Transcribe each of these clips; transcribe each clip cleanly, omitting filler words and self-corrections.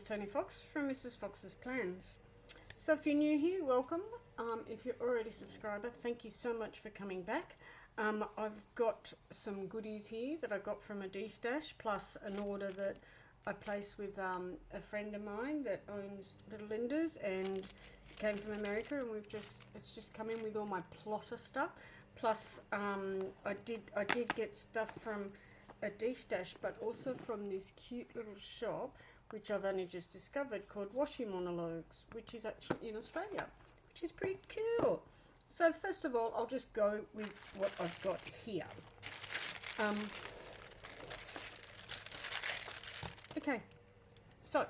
Tony Fox from Mrs. Fox's Plans. So if you're new here, welcome. If you're already a subscriber, thank you so much for coming back. I've got some goodies here that I got from a D-Stash, plus an order that I placed with a friend of mine that owns Little Linda's, and it came from America, and it's just come in with all my plotter stuff. Plus I did get stuff from a D-Stash, but also from this cute little shop which I've only just discovered called Washi Monologues, which is actually in Australia, which is pretty cool. So first of all, I'll just go with what I've got here. Okay, so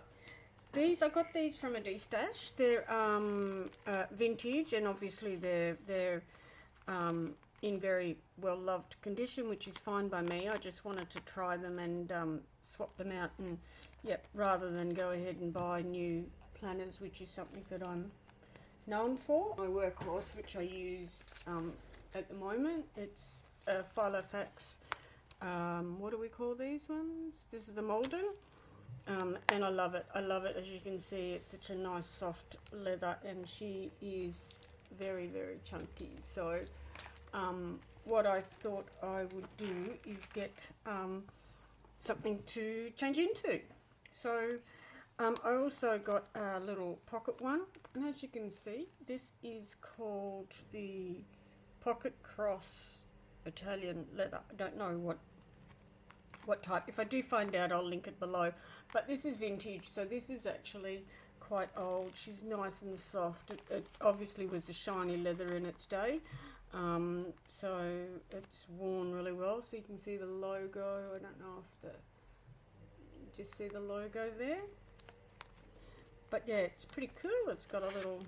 I got these from a D-Stash. They're vintage, and obviously they're in very well loved condition, which is fine by me. I just wanted to try them and swap them out, and rather than go ahead and buy new planners, which is something that I'm known for. My workhorse, which I use at the moment, it's a Filofax, what do we call these ones? This is the Malden, and I love it. As you can see, it's such a nice soft leather, and she is very, very chunky. So what I thought I would do is get something to change into. So I also got a little pocket one, and as you can see, this is called the Pocket Cross Italian leather. I don't know what type. If I do find out, I'll link it below. But this is vintage, so this is actually quite old. She's nice and soft. It obviously was a shiny leather in its day. So it's worn really well, so you can see the logo. I don't know if you just see the logo there, but yeah, it's pretty cool. It's got a little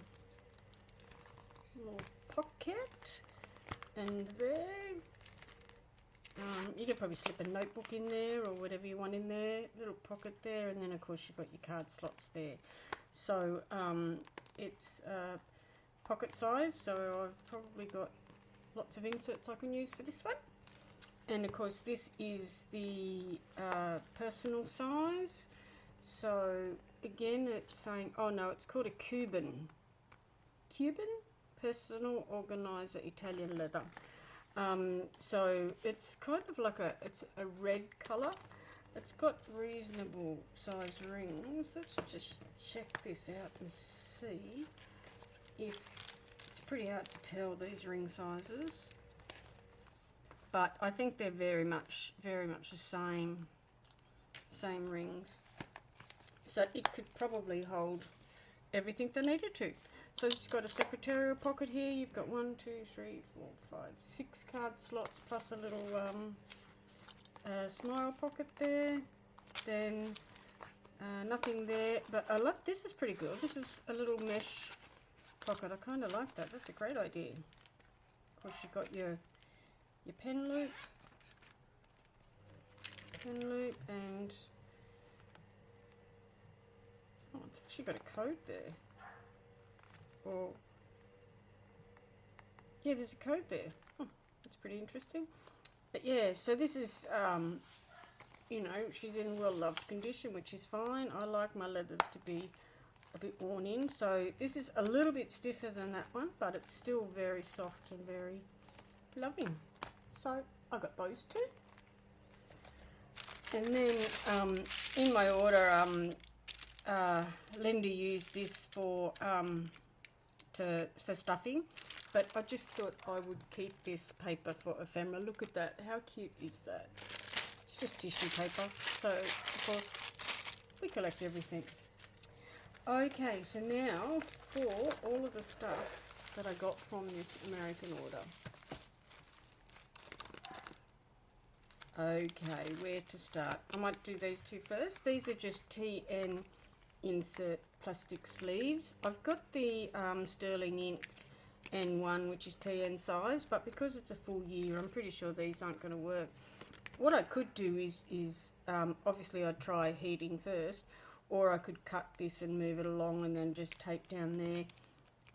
pocket, and there you can probably slip a notebook in there or whatever you want in there. Little pocket there, and then of course you've got your card slots there. So it's pocket size, so I've probably got lots of inserts I can use for this one. And of course this is the personal size. So again, it's saying, oh no, it's called a Cuban personal organizer Italian leather. So it's kind of like it's a red color. It's got reasonable size rings. Let's just check this out and see if it's pretty hard to tell, these ring sizes, but I think they're very much the same rings. So it could probably hold everything they needed to. So it's got a secretarial pocket here. You've got 1, 2, 3, 4, 5, 6 card slots, plus a little smile pocket there. Then nothing there, but I love, this is pretty good. This is a little mesh pocket. I kind of like that. That's a great idea. Of course, you've got your pen loop, and oh, it's actually got a code there. Or yeah, there's a code there. Oh, that's pretty interesting. But yeah, so this is you know, she's in well loved condition, which is fine. I like my leathers to be a bit worn in, so this is a little bit stiffer than that one, but it's still very soft and very loving. So I got those two, and then in my order, Linda used this for stuffing, but I just thought I would keep this paper for ephemera. Look at that! How cute is that? It's just tissue paper, so of course we collect everything. Okay, so now for all of the stuff that I got from this American order. Okay, where to start? I might do these two first. These are just TN insert plastic sleeves. I've got the sterling ink N1, which is TN size, but because it's a full year, I'm pretty sure these aren't going to work. What I could do is obviously I'd try heating first, or I could cut this and move it along and then just tape down there,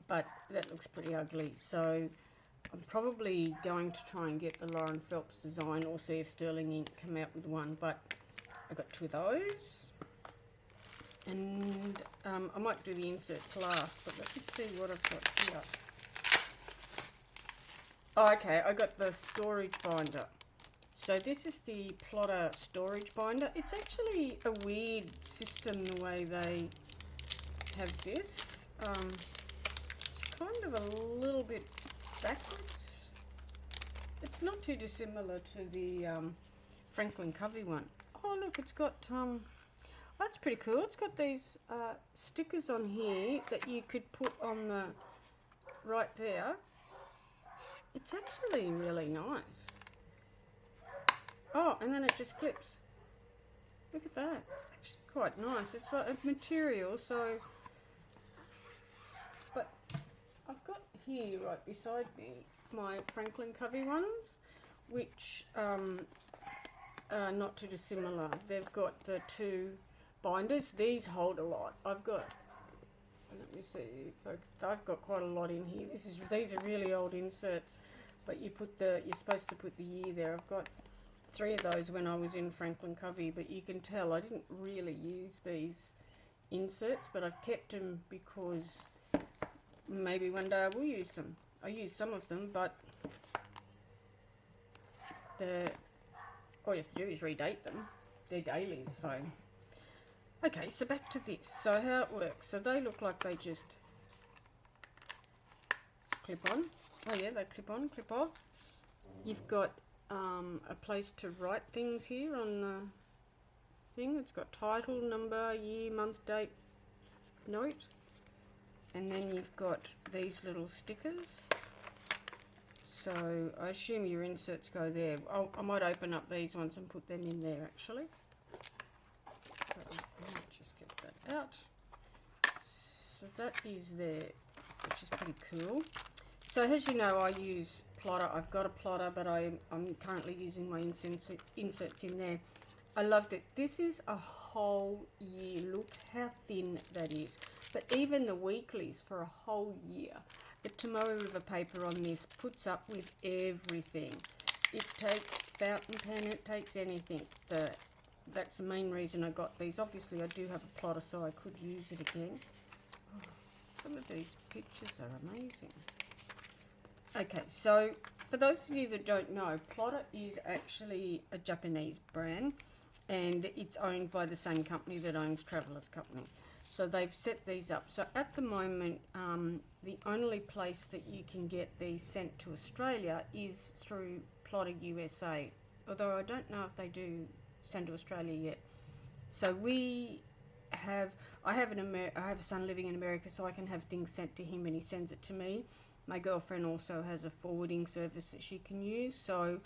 but that looks pretty ugly. So I'm probably going to try and get the Lauren Phelps design, or see if Sterling Ink come out with one, but I got two of those. And I might do the inserts last, but let me see what I've got here. Oh, okay, I got the storage binder. So this is the plotter storage binder. It's actually a weird system the way they have this. It's kind of a little bit backwards. It's not too dissimilar to the Franklin Covey one. Oh look, it's got, that's pretty cool. It's got these stickers on here that you could put on the, right there. It's actually really nice. Oh, and then it just clips. Look at that. It's actually quite nice. It's like a material, so... But I've got here, right beside me, my Franklin Covey ones, which are not too dissimilar. They've got the two binders. These hold a lot. I've got... Let me see. I've got quite a lot in here. These are really old inserts, but you're supposed to put the year there. I've got 3 of those when I was in Franklin Covey, but you can tell I didn't really use these inserts, but I've kept them because maybe one day I will use them. I use some of them, but all you have to do is redate them. They're dailies, so... Okay, so back to this. So how it works. So they look like they just clip on. Oh yeah, they clip on, clip off. You've got a place to write things here on the thing. It's got title, number, year, month, date, note. And then you've got these little stickers. So I assume your inserts go there. I might open up these ones and put them in there actually. So I might just get that out. So that is there, which is pretty cool. So as you know, I use plotter. I've got a plotter, but I'm currently using my inserts in there. I love that this is a whole year. Look how thin that is. But even the weeklies for a whole year, the Tomorrow River paper on this puts up with everything. It takes fountain pen, it takes anything. That's the main reason I got these. Obviously I do have a plotter, so I could use it again. Oh, some of these pictures are amazing. Okay, so for those of you that don't know, Plotter is actually a Japanese brand, and it's owned by the same company that owns Traveller's Company. So they've set these up. So at the moment, the only place that you can get these sent to Australia is through Plotter USA, although I don't know if they do send to Australia yet. So I have a son living in America, so I can have things sent to him and he sends it to me. My girlfriend also has a forwarding service that she can use, so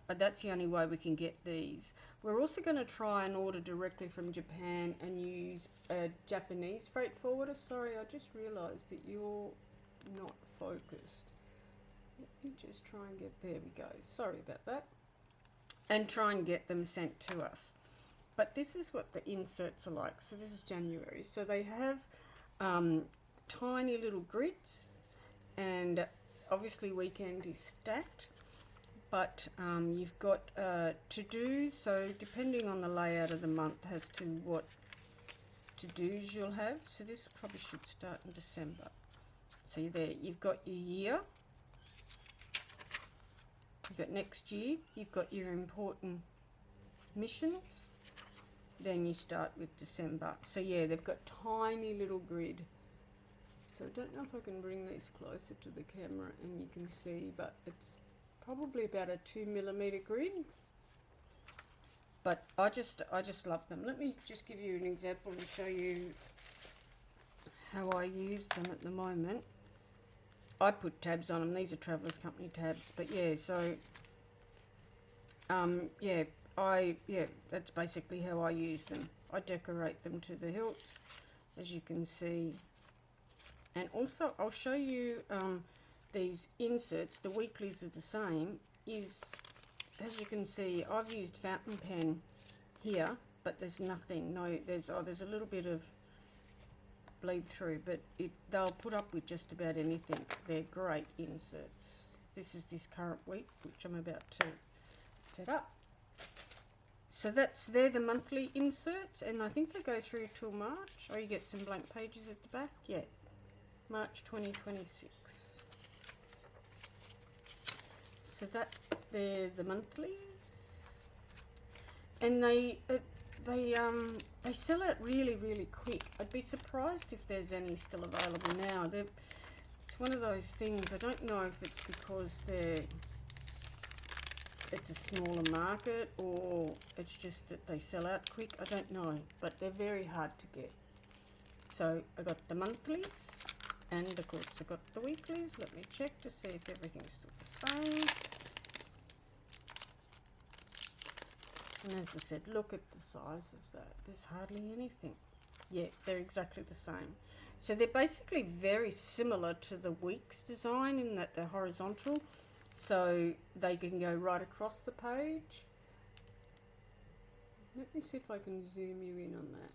that's the only way we can get these. We're also going to try and order directly from Japan and use a Japanese freight forwarder. Sorry, I just realised that you're not focused. Let me just try and get, there we go. Sorry about that. And try and get them sent to us. But this is what the inserts are like. So this is January. So they have tiny little grids, and obviously weekend is stacked, but you've got to-dos, so depending on the layout of the month as to what to-dos you'll have. So this probably should start in December. So there, you've got your year, you've got next year, you've got your important missions, then you start with December. So yeah, they've got tiny little grid. So I don't know if I can bring this closer to the camera and you can see, but it's probably about a 2mm grid. But I just love them. Let me just give you an example and show you how I use them at the moment. I put tabs on them. These are Traveller's Company tabs. But yeah, so that's basically how I use them. I decorate them to the hilt, as you can see. And also, I'll show you these inserts. The weeklies are the same. As you can see, I've used fountain pen here, but there's nothing. No, there's a little bit of bleed through, but they'll put up with just about anything. They're great inserts. This is this current week, which I'm about to set up. So they're the monthly inserts, and I think they go through till March. Oh, you get some blank pages at the back. Yeah, March 2026. So they're the monthlies, and they sell out really, really quick. I'd be surprised if there's any still available now. It's one of those things. I don't know if it's because it's a smaller market, or it's just that they sell out quick. I don't know, but they're very hard to get. So I got the monthlies, and of course I got the weeklies. Let me check to see if everything's still the same. And as I said, look at the size of that. There's hardly anything. Yeah, they're exactly the same. So they're basically very similar to the weeks design in that they're horizontal. So they can go right across the page. Let me see if I can zoom you in on that.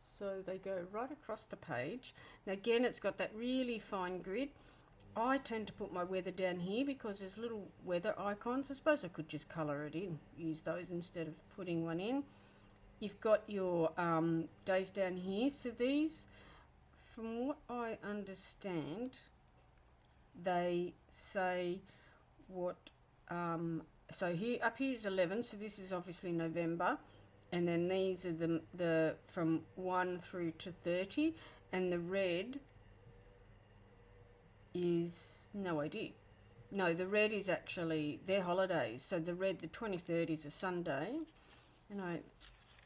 So they go right across the page. Now again, it's got that really fine grid. I tend to put my weather down here because there's little weather icons. I suppose I could just colour it in, use those instead of putting one in. You've got your days down here. So these, from what I understand, they say what, so here, up here is 11, so this is obviously November, and then these are the from 1 through to 30, and the red is, no idea. No, the red is actually their holidays. So the red, the 23rd is a Sunday, and I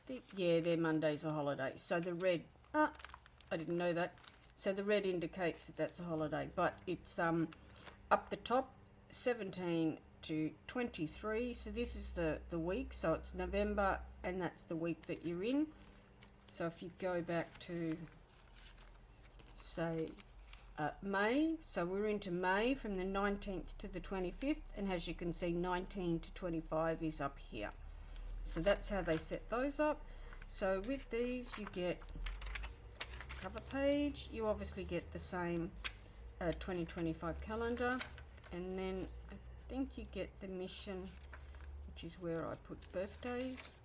think, yeah, their Monday's a holiday. So the red, I didn't know that. So the red indicates that that's a holiday, but it's up the top, 17 to 23. So this is the week. So it's November, and that's the week that you're in. So if you go back to, say, May, so we're into May from the 19th to the 25th, and as you can see, 19 to 25 is up here. So that's how they set those up. So with these, you get cover page. You obviously get the same 2025 calendar, and then I think you get the mission, which is where I put birthdays.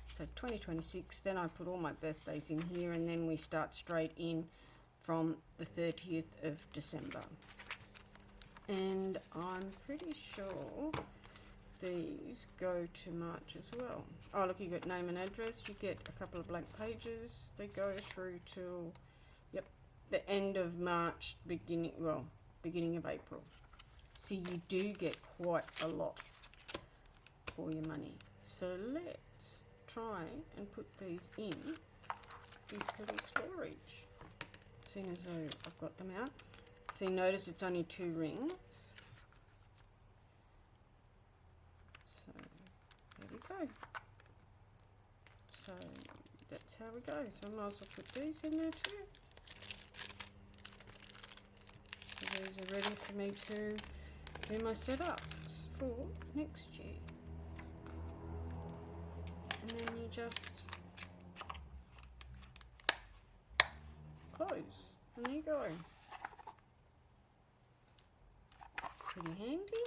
So 2026, then I put all my birthdays in here, and then we start straight in from the 30th of December. And I'm pretty sure these go to March as well. Oh, look, you get name and address. You get a couple of blank pages. They go through till, yep, the end of March, beginning of April. So you do get quite a lot for your money. So let's try and put these in this little storage, seeing as though I've got them out. So you notice it's only 2 rings. So there we go. So that's how we go. So I might as well put these in there too. So these are ready for me to do my setups for next year. And then you just close, and there you go. Pretty handy.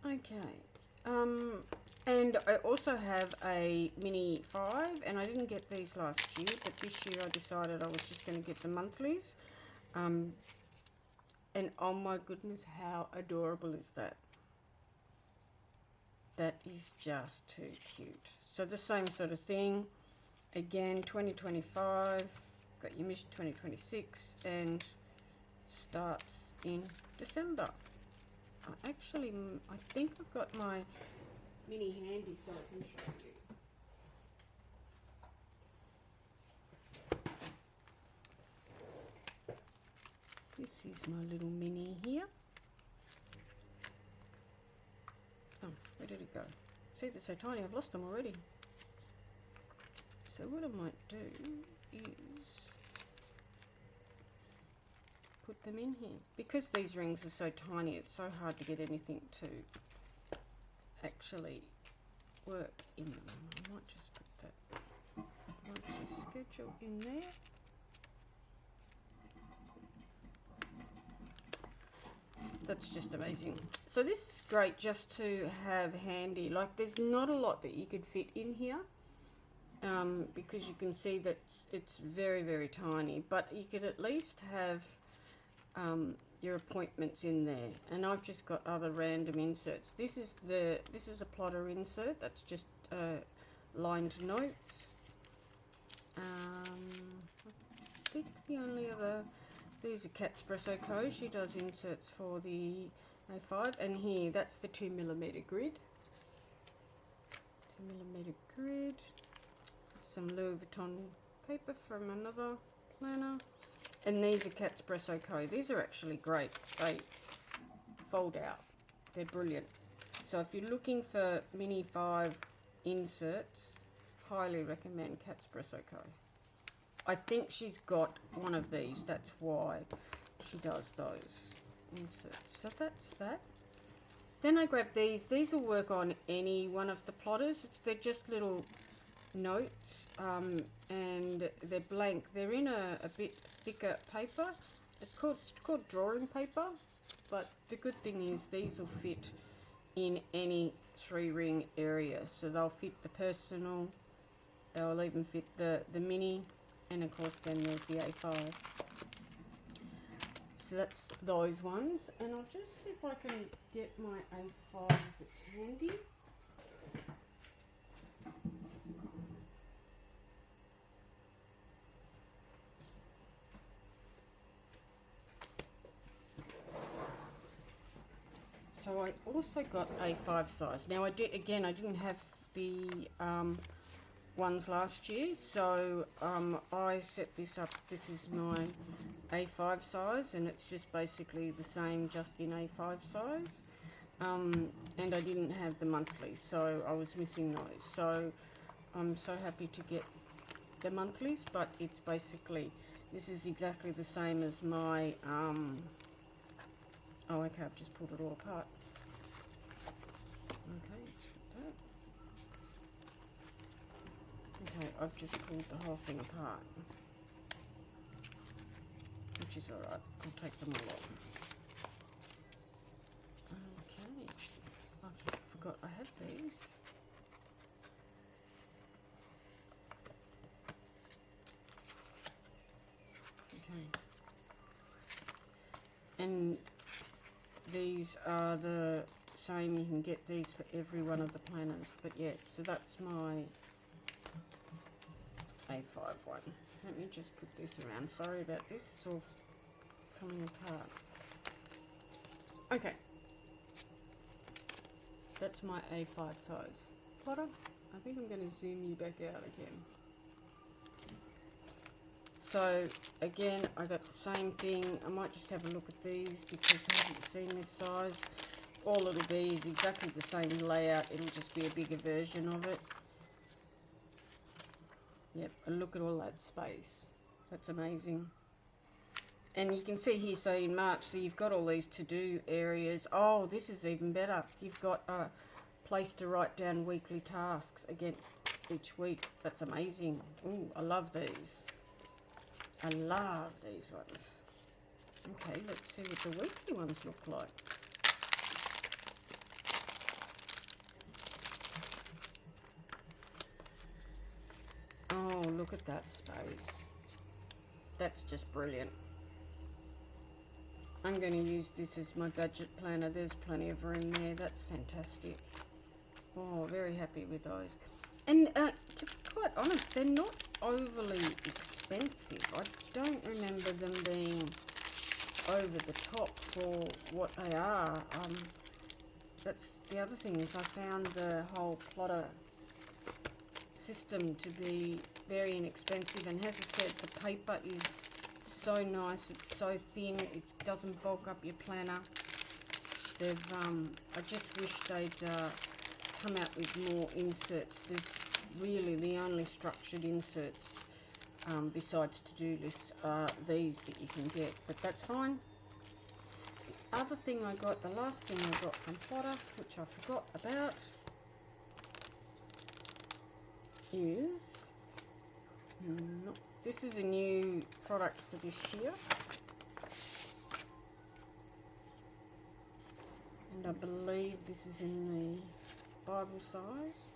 Okay, and I also have a mini 5, and I didn't get these last year, but this year I decided I was just going to get the monthlies. And oh my goodness, how adorable is that? That is just too cute. So the same sort of thing. Again, 2025, got your mission 2026, and starts in December. I think I've got my mini handy so I can show you. This is my little mini here. Oh, where did it go? See, they're so tiny, I've lost them already. So what I might do is put them in here. Because these rings are so tiny, it's so hard to get anything to actually work in them. I might just put that monthly schedule in there. that's just amazing. So this is great just to have handy. Like, there's not a lot that you could fit in here, because you can see that it's very, very tiny, but you could at least have your appointments in there. And I've just got other random inserts. This is a plotter insert. That's just lined notes. I think the only other, these are Catspresso Co. She does inserts for the A5, and here that's the 2mm grid. 2mm grid. Some Louis Vuitton paper from another planner. And these are Catspresso Co. These are actually great. They fold out. They're brilliant. So if you're looking for mini 5 inserts, highly recommend Catspresso Co. I think she's got one of these. That's why she does those inserts. So that's that. Then I grabbed these. These will work on any one of the plotters. They're just little notes, and they're blank. They're in a bit thicker paper. It's called drawing paper, but the good thing is these will fit in any 3-ring area. So they'll fit the personal, they'll even fit the mini, and of course then there's the A5. So that's those ones, and I'll just see if I can get my A5 if it's handy. So I also got A5 size. Now I didn't have the ones last year, so I set this up. This is my A5 size, and it's just basically the same, just in A5 size. And I didn't have the monthlies, so I was missing those. So I'm so happy to get the monthlies, but it's basically, this is exactly the same as my, oh okay, I've just pulled it all apart. Okay, that. Okay, I've just pulled the whole thing apart, which is alright. I'll take them all off. Okay, I forgot I had these. Okay, and these are the same. You can get these for every one of the planners, but yeah, so that's my A5 one. Let me just put this around. Sorry about this, it's all coming apart. Okay, that's my A5 size plotter. I think I'm going to zoom you back out again. So again, I got the same thing. I might just have a look at these because I haven't seen this size. All it'll be is exactly the same layout. It'll just be a bigger version of it. Yep, and look at all that space. That's amazing. And you can see here, so in March, so you've got all these to-do areas. Oh, this is even better. You've got a place to write down weekly tasks against each week. That's amazing. Ooh, I love these. I love these ones. Okay, let's see what the weekly ones look like. Oh, look at that space. That's just brilliant. I'm going to use this as my budget planner. There's plenty of room there. That's fantastic. Oh, very happy with those. And to be quite honest, they're not overly expensive. I don't remember them being over the top for what they are. That's the other thing, is I found the whole plotter system to be very inexpensive, and as I said, the paper is so nice. It's so thin, it doesn't bulk up your planner. They've I just wish they'd come out with more inserts. There's really the only structured inserts besides to-do lists are these that you can get, but that's fine. The other thing I got, the last thing I got from Plotter, which I forgot about, is this is a new product for this year. And I believe this is in the Bible size.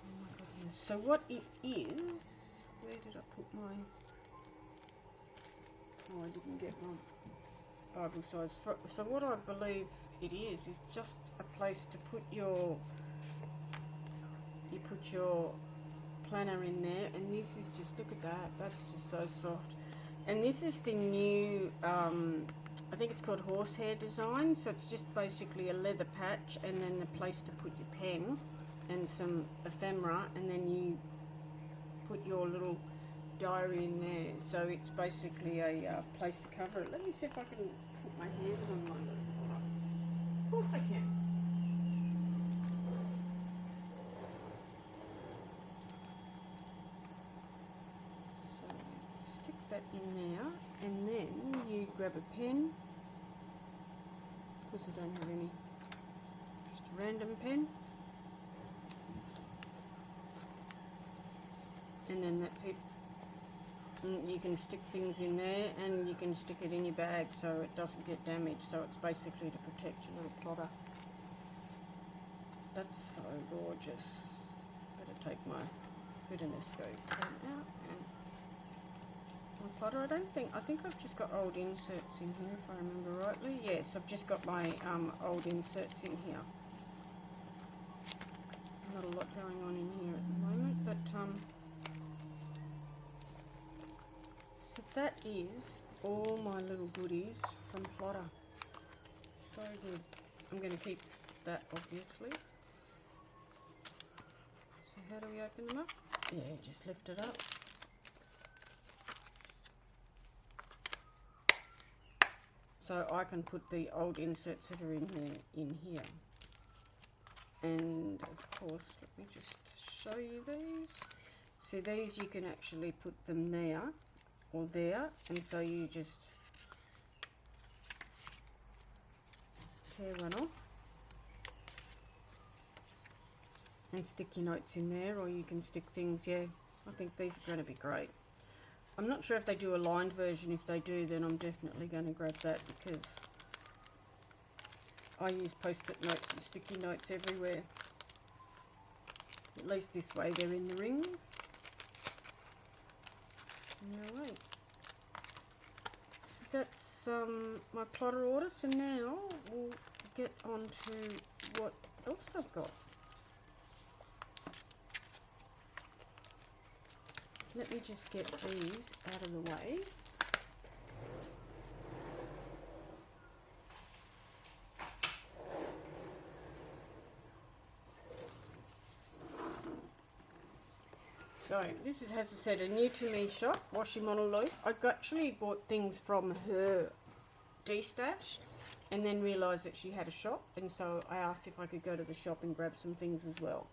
Oh my goodness. So what it is, where did I put my, oh, I didn't get my Bible size. So what I believe it is just a place to put your, you put your planner in there, and this is just, look at that, that's just so soft. And this is the new, I think it's called horsehair design, so it's just basically a leather patch and then a place to put your pen and some ephemera, and then you put your little diary in there. So it's basically a place to cover it. Let me see if I can put my hands on my little one. Of course I can. That in there, and then you grab a pen, because I don't have any, just a random pen, and then that's it. And you can stick things in there, and you can stick it in your bag so it doesn't get damaged. So it's basically to protect your little plotter. That's so gorgeous. Better take my Fidenescope pen out and my plotter. I think I've just got old inserts in here, if I remember rightly. Yes, I've just got my old inserts in here. Not a lot going on in here at the moment, but so that is all my little goodies from Plotter. So good. I'm going to keep that, obviously. So how do we open them up? Yeah, just lift it up. So I can put the old inserts that are in there in here. And of course, let me just show you these. So these you can actually put them there or there, and so you just tear one off and stick your notes in there, or you can stick things, yeah, I think these are going to be great. I'm not sure if they do a lined version. If they do, then I'm definitely going to grab that, because I use post-it notes and sticky notes everywhere. At least this way they're in the rings. No way. So that's my plotter order. So now we'll get on to what else I've got. Let me just get these out of the way. So this is, as I said, a new to me shop, Washi Monologues. I actually bought things from her D-stash and then realised that she had a shop, and so I asked if I could go to the shop and grab some things as well.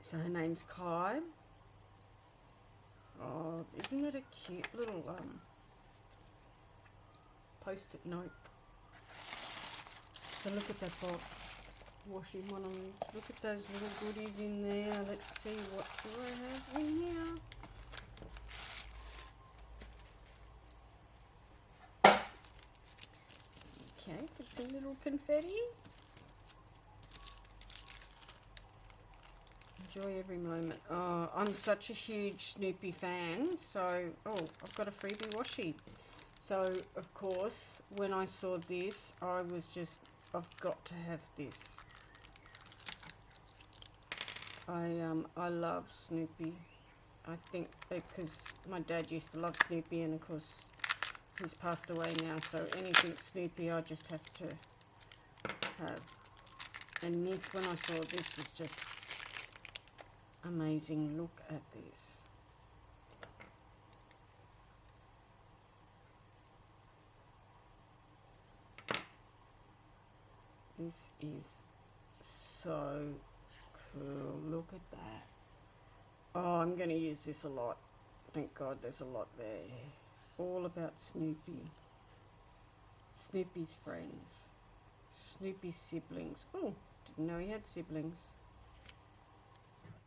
So her name's Kai. Oh, isn't it a cute little post-it note? So look at that box. Washi Monologues. Look at those little goodies in there. Let's see, what do I have in here? Okay, put some little confetti. Enjoy every moment. Oh, I'm such a huge Snoopy fan. So, oh, I've got a freebie washi. So, of course, when I saw this, I was just, I've got to have this. I love Snoopy. I think because my dad used to love Snoopy, and of course he's passed away now, so anything Snoopy I just have to have. And this, when I saw this, was just amazing. Look at this. This is so cool. Look at that. Oh, I'm going to use this a lot. Thank God there's a lot there. All about Snoopy. Snoopy's friends. Snoopy's siblings. Oh, didn't know he had siblings.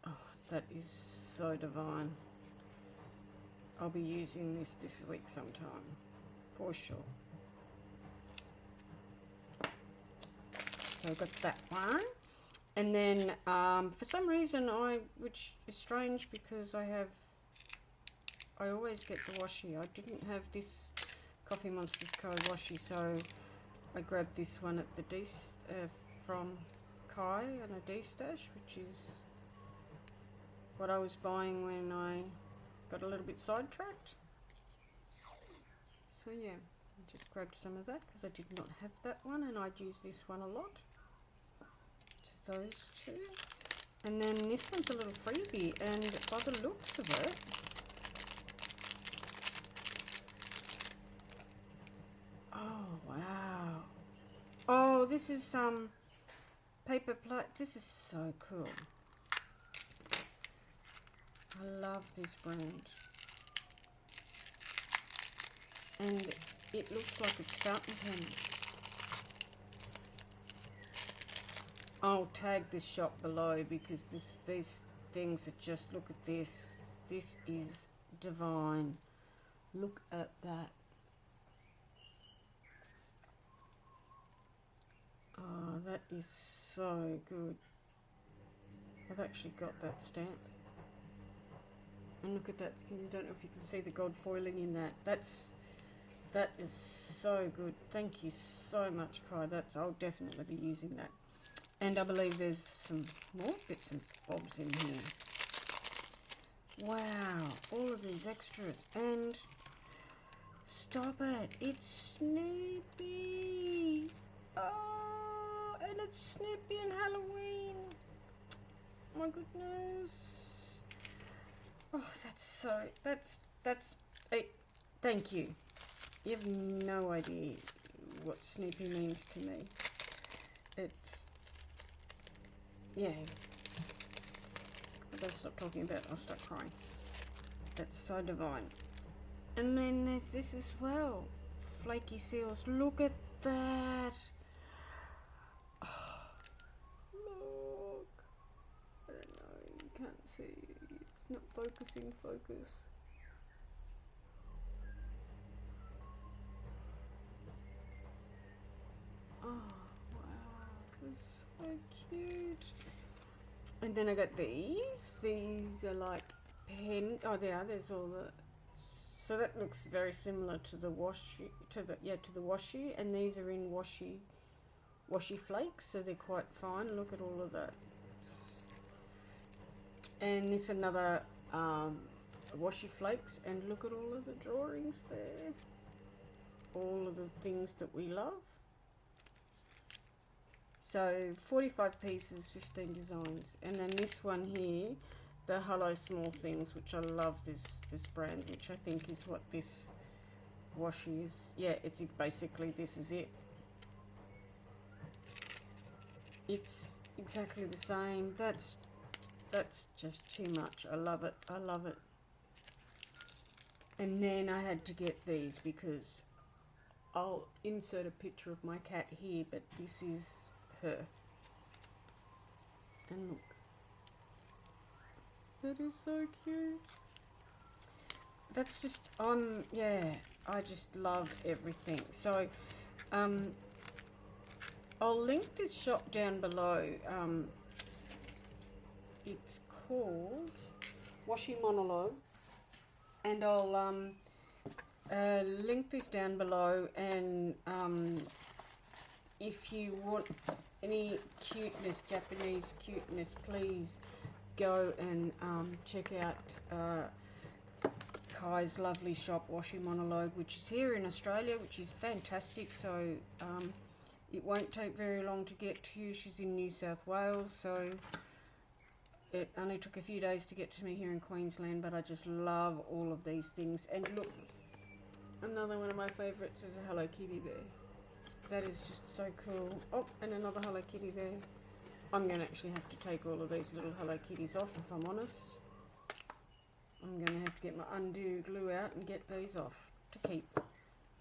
Oh, that is so divine. I'll be using this week sometime. For sure. So I got that one. And then for some reason which is strange because I always get the washi. I didn't have this Coffee Monsters Co. washi, so I grabbed this one at the from Kai and a D-stash, which is what I was buying when I got a little bit sidetracked. So yeah, I just grabbed some of that because I did not have that one, and I'd use this one a lot. Just those two. And then this one's a little freebie, and by the looks of it, oh wow. Oh, this is paper plate. This is so cool. I love this brand. And it looks like it's fountain pen. I'll tag this shop below because these things are just, look at this. This is divine. Look at that. Oh, that is so good. I've actually got that stamp. And look at that. I don't know if you can see the gold foiling in that. That is so good. Thank you so much, Kai. I'll definitely be using that. And I believe there's some more bits and bobs in here. Wow, all of these extras. And stop it, it's Snoopy. Oh, and it's Snoopy and Halloween. My goodness. Oh, that's thank you. You have no idea what Snoopy means to me. It's, yeah. If I don't stop talking about it, I'll start crying. That's so divine. And then there's this as well. Flaky seals. Look at that. Oh, look. I don't know. You can't see. It's not focusing. Focus. Oh, wow. That's so cute. And then I got these. These are like pen. Oh, there's all the. So that looks very similar to the washi, to the washi, and these are in washi flakes, so they're quite fine. Look at all of that. And this another washi flakes, and look at all of the drawings there. All of the things that we love. So 45 pieces, 15 designs, and then this one here, the Hello Small Things, which I love this brand, which I think is what this washi is. Yeah, it's basically, this is it. It's exactly the same. That's just too much. I love it. I love it. And then I had to get these because I'll insert a picture of my cat here, but this is her. And look. That is so cute. That's just, yeah, I just love everything. So, I'll link this shop down below. It's called Washi Monologues, and I'll link this down below. And if you want any cuteness, Japanese cuteness, please go and check out Kai's lovely shop, Washi Monologue, which is here in Australia, which is fantastic. So it won't take very long to get to you. She's in New South Wales, so it only took a few days to get to me here in Queensland, but I just love all of these things. And look, another one of my favourites is a Hello Kitty there. That is just so cool. Oh, and another Hello Kitty there. I'm going to actually have to take all of these little Hello Kitties off, if I'm honest. I'm going to have to get my undo glue out and get these off to keep.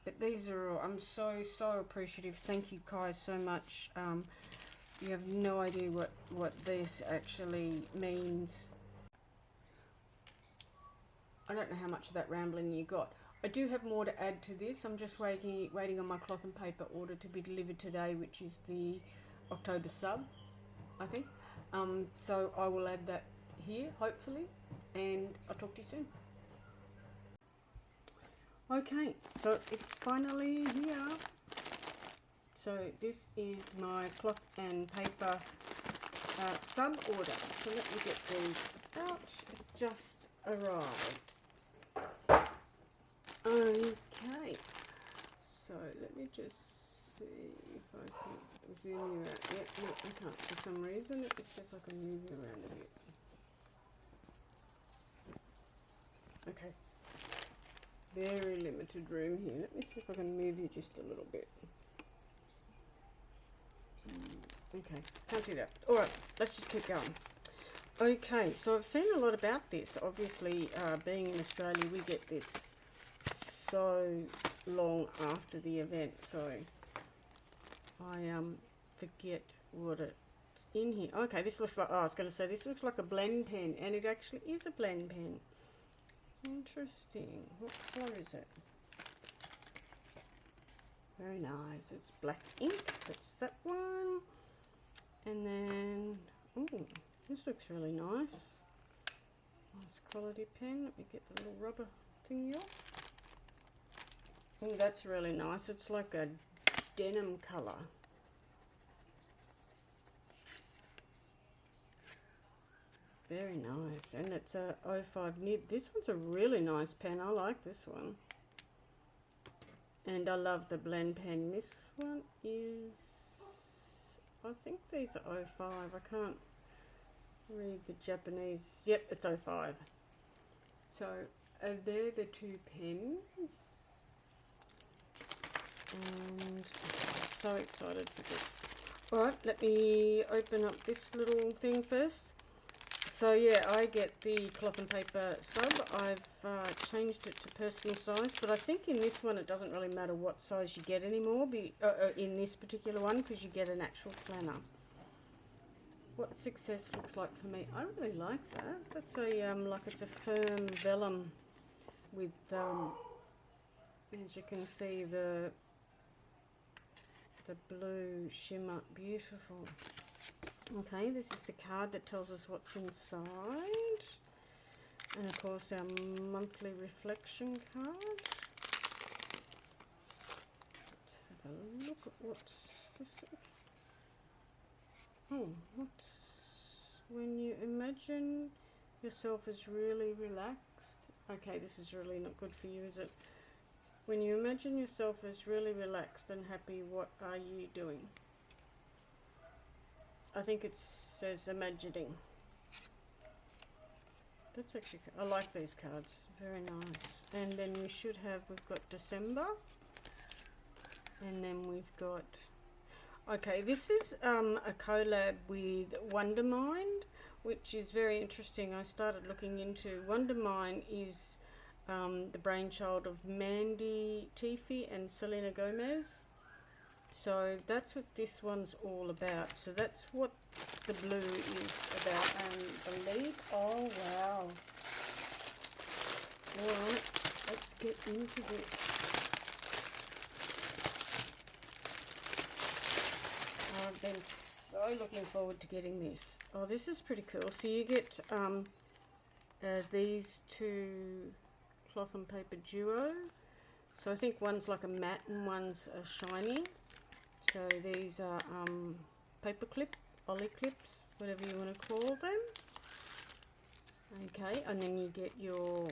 But these are all, I'm so appreciative. Thank you, Kai, so much. You have no idea what this actually means. I don't know how much of that rambling you got. I do have more to add to this. I'm just waiting on my cloth and paper order to be delivered today, which is the October sub, I think. So I will add that here, hopefully, and I'll talk to you soon. Okay, so it's finally here. So this is my cloth and paper sub order. So let me get these out. It just arrived. Okay, so let me just see if I can zoom you out. Yep, no, I can't for some reason. Let me see if I can move you around a bit. Okay, very limited room here. Let me see if I can move you just a little bit. Okay, can't do that. Alright, let's just keep going. Okay, so I've seen a lot about this. Obviously, being in Australia, we get this so long after the event, so I forget what it's in here. Okay, this looks like, oh, I was going to say, this looks like a blend pen, and it actually is a blend pen. Interesting. What colour is it? Very nice. It's black ink. That's that one. And then, ooh, this looks really nice. Nice quality pen. Let me get the little rubber thingy off. Oh, that's really nice. It's like a denim colour. Very nice. And it's a 05 nib. This one's a really nice pen. I like this one. And I love the blend pen. This one is, I think these are 05. I can't read the Japanese. Yep, it's 05. So they're the two pens. And I'm so excited for this. Alright, let me open up this little thing first. So yeah, I get the cloth and paper sub. I've changed it to personal size, but I think in this one it doesn't really matter what size you get anymore, in this particular one, because you get an actual planner. What success looks like for me, I really like that. That's a like it's a firm vellum with as you can see the blue shimmer, beautiful. Okay, this is the card that tells us what's inside, and of course our monthly reflection card. Let's have a look at what's this. Oh, what's when you imagine yourself as really relaxed. Okay, this is really not good for you, is it? When you imagine yourself as really relaxed and happy, what are you doing? I think it says imagining. That's actually, I like these cards, very nice. And then we should have, we've got December. And then we've got, okay, this is a collab with Wondermind, which is very interesting. I started looking into, Wondermind is the brainchild of Mandy Tifi and Selena Gomez. So that's what this one's all about. So that's what the blue is about. And believe, oh wow. Alright, let's get into this. I've been so looking forward to getting this. Oh, this is pretty cool. So you get these two cloth and paper duo. So I think one's like a matte and one's a shiny. So these are paper clip, ollie clips, whatever you want to call them. Okay, and then you get your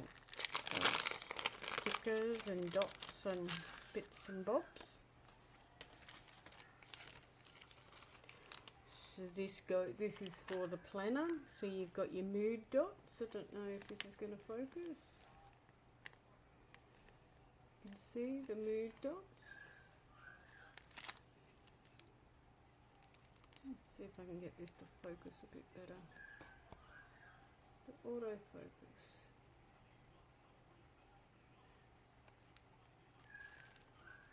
stickers and dots and bits and bobs. So this is for the planner. So you've got your mood dots. I don't know if this is going to focus. You can see the mood dots. Let's see if I can get this to focus a bit better. The autofocus.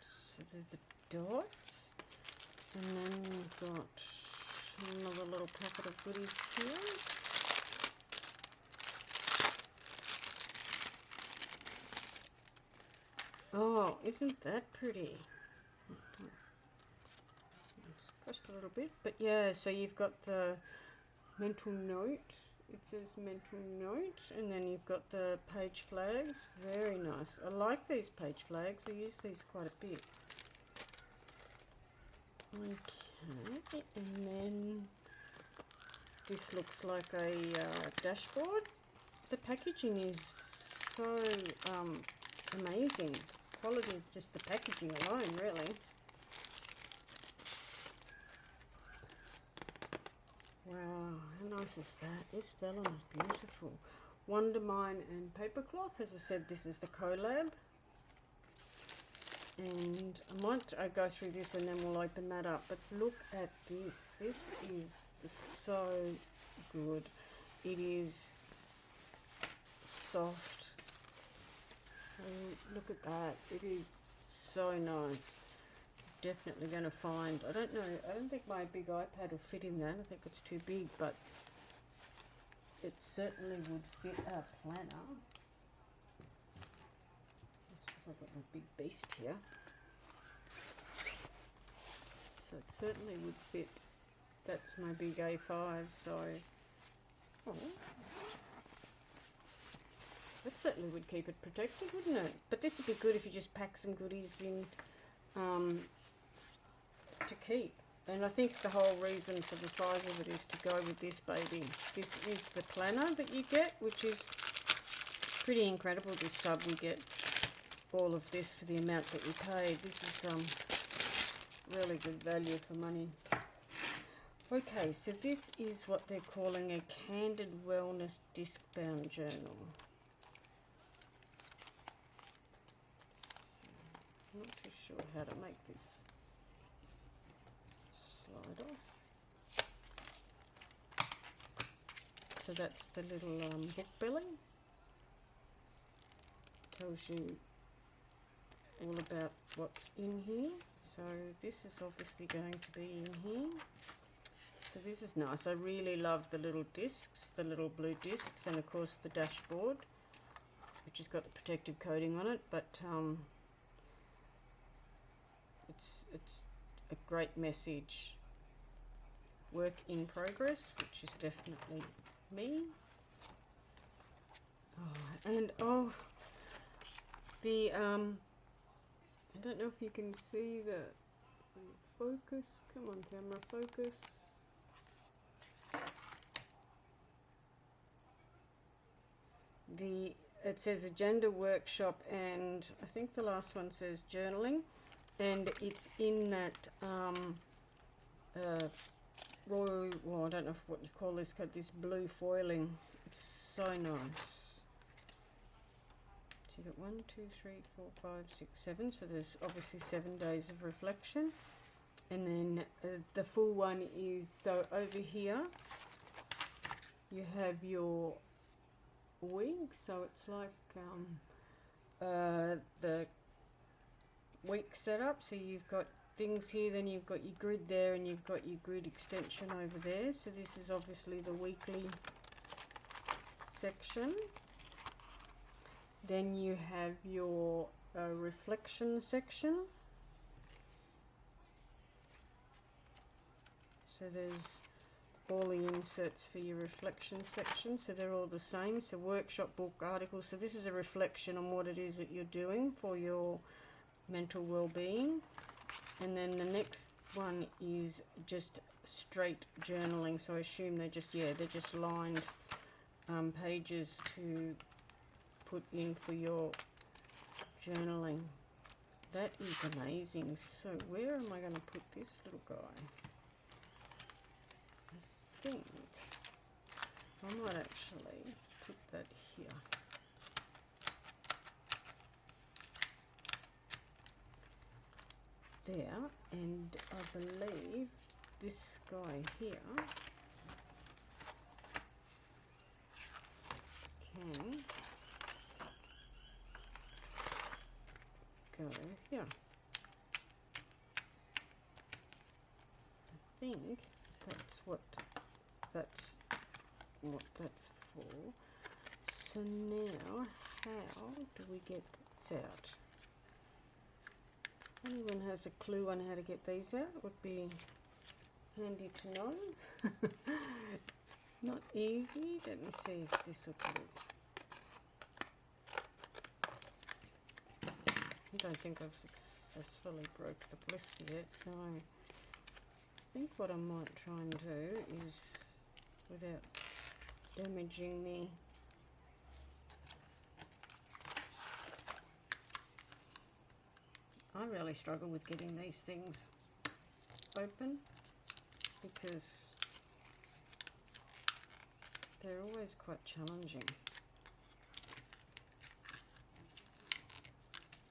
So there's the dots, and then we've got another little packet of goodies here. Oh, isn't that pretty? It's just a little bit. But yeah, so you've got the mental note. It says mental note, and then you've got the page flags. Very nice. I like these page flags. I use these quite a bit. Okay, and then this looks like a dashboard. The packaging is so amazing. Quality of just the packaging alone, really. Wow, how nice is that? This vellum is beautiful. Wondermine and Papercloth. As I said, this is the collab. And I might go through this and then we'll open that up. But look at this. This is so good. It is soft. And look at that. It is so nice. Definitely going to find, I don't know, I don't think my big iPad will fit in that. I think it's too big, but it certainly would fit a planner. Let's see if I've got my big beast here. So it certainly would fit. That's my big A5, so oh, that certainly would keep it protected, wouldn't it? But this would be good if you just pack some goodies in to keep. And I think the whole reason for the size of it is to go with this baby. This is the planner that you get, which is pretty incredible. This sub, we get all of this for the amount that we paid. This is really good value for money. Okay, so this is what they're calling a Candid Wellness Disc-Bound Journal. I'm not too sure how to make this slide off. So that's the little book belly. Tells you all about what's in here. So this is obviously going to be in here. So this is nice. I really love the little discs, the little blue discs, and of course the dashboard, which has got the protective coating on it. But it's a great message. Work in progress, which is definitely me. Oh, and oh, the I don't know if you can see the focus. Come on, camera, focus. It says agenda workshop, and I think the last one says journaling, and it's in that royal, well, I don't know what you call this, got this blue foiling. It's so nice. So you've got 1, 2, 3, 4, 5, 6, 7. So there's obviously 7 days of reflection, and then the full one is, so over here you have your week, so it's like the week setup. So you've got things here, then you've got your grid there, and you've got your grid extension over there. So this is obviously the weekly section. Then you have your reflection section. So there's all the inserts for your reflection section, so they're all the same. So workshop, book, articles. So this is a reflection on what it is that you're doing for your mental well-being. And then the next one is just straight journaling. So I assume they're just, yeah, they're just lined pages to put in for your journaling. That is amazing. So where am I going to put this little guy? I think I might actually put that here. There, and I believe this guy here can go here. I think that's what that's for. So now, how do we get this out? If anyone has a clue on how to get these out, would be handy to know. Not easy. Let me see if this will do. I don't think I've successfully broke the blister yet. No. I think what I might try and do is, without damaging the I really struggle with getting these things open because they're always quite challenging.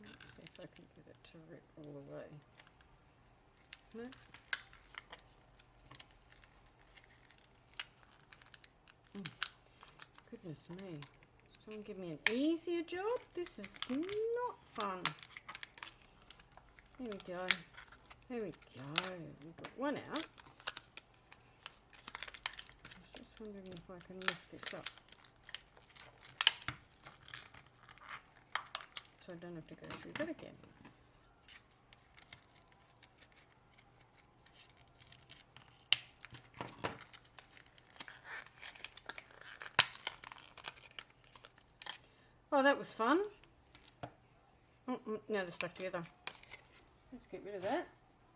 Let's see if I can get it to rip all the way. No? Goodness me. Someone give me an easier job? This is not fun. There we go. There we go. We've got one out. I was just wondering if I can lift this up, so I don't have to go through that again. Oh, that was fun. Oh, now they're stuck together. Let's get rid of that.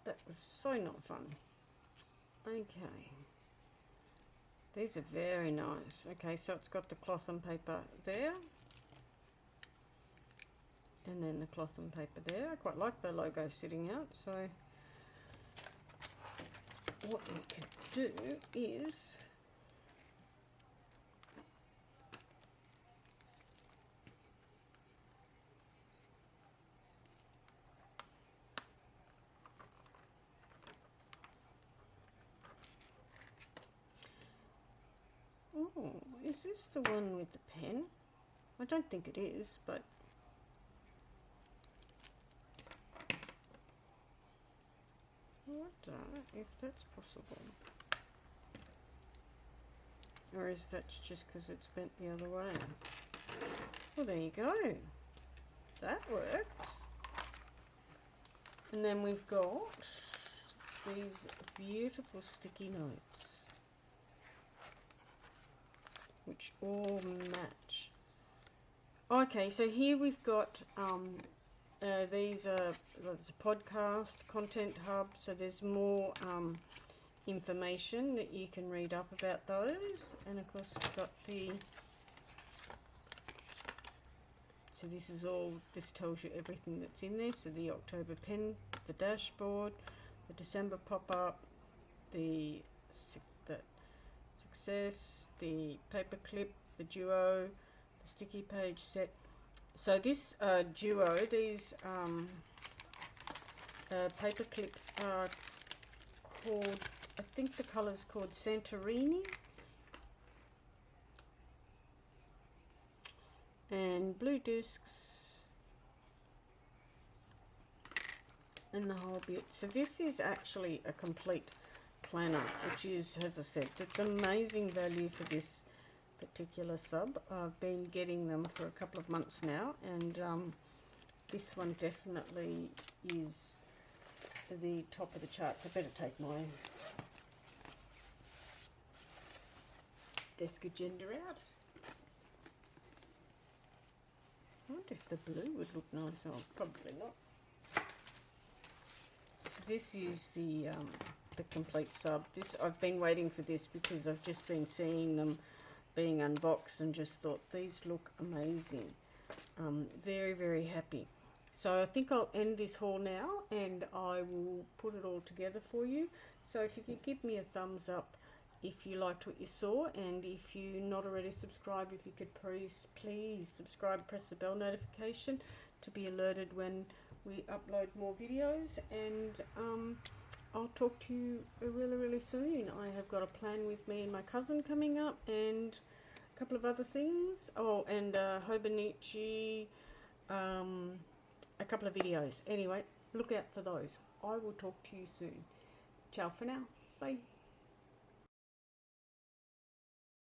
That was so not fun. Okay. These are very nice. Okay, so it's got the cloth and paper there. And then the cloth and paper there. I quite like the logo sitting out, so what we can do is is this the one with the pen? I don't think it is, but I wonder if that's possible. Or is that just because it's bent the other way? Well, there you go. That works. And then we've got these beautiful sticky notes, which all match. Okay, so here we've got these are, it's a podcast content hub, so there's more information that you can read up about those. And of course we've got the, so this is all, this tells you everything that's in there. So the October pen, the dashboard, the December pop-up, the success, the paper clip, the duo, the sticky page set. So this duo, these paper clips are called, I think the colour's called Santorini, and blue discs and the whole bit. So this is actually a complete planner, which is, as I said, it's amazing value for this particular sub. I've been getting them for a couple of months now, and this one definitely is the top of the charts. I better take my desk agenda out. I wonder if the blue would look nice. Oh, probably not. So this is the complete sub. This, I've been waiting for this because I've just been seeing them being unboxed and just thought these look amazing. Very, very happy. So I think I'll end this haul now, and I will put it all together for you. So if you could give me a thumbs up if you liked what you saw, and if you're not already subscribed, if you could please subscribe, press the bell notification to be alerted when we upload more videos. And I'll talk to you really, really soon. I have got a plan with me and my cousin coming up, and a couple of other things. Oh, and Hobonichi, a couple of videos. Anyway, look out for those. I will talk to you soon. Ciao for now. Bye.